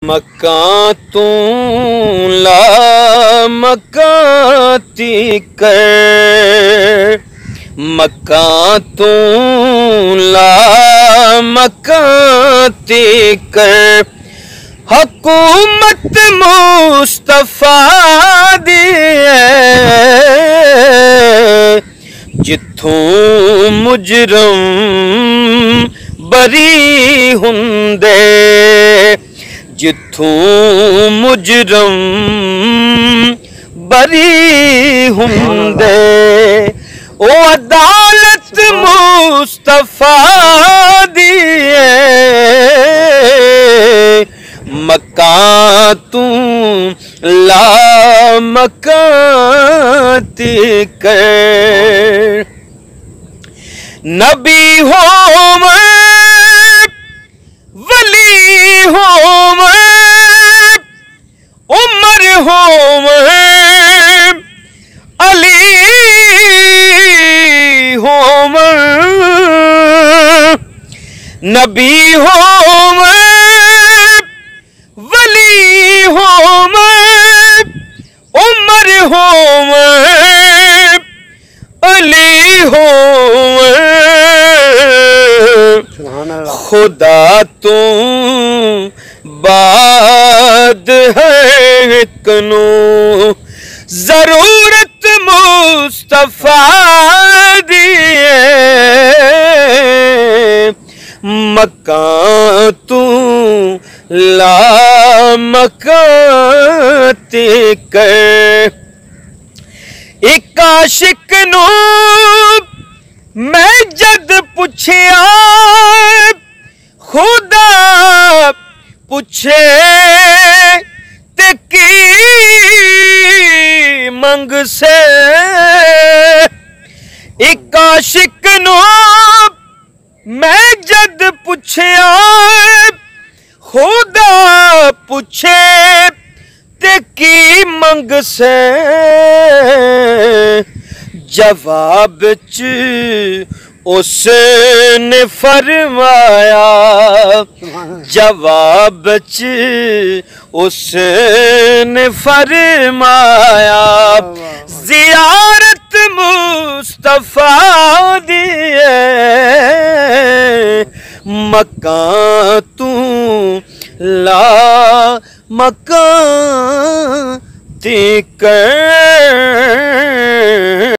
मक्का तू ला मक्का ती कर, मक्का तू ला मक्का ती कर। हुकूमत मुस्तफा दी है, जिथों मुजरम बरी हुंदे, जिथों मुजरम बरी हुंदे। ओ अदालत मुस्तफा दी है, मक्का तू ला मक्का ती कर। नबी हो वली हो उमर हो अली हो, नबी हो वली हो उमर हो अली हो। खुदा तू बाद है कनो, जरूरत मुस्तफा दी है, मक्का तू ला मक्का ती कर। एक आशिक नू मैं जद पुछया, खुदा पुछे ते की मंग से। एक आशिक नू मैं जद पुछया, खुदा पुछे ते की मंग से। जवाब च उसने फरमाया, जवाब च उसने फरमाया, ज़ियारत मुस्तफा दी है, मक्का तू ला मक्का ती कर।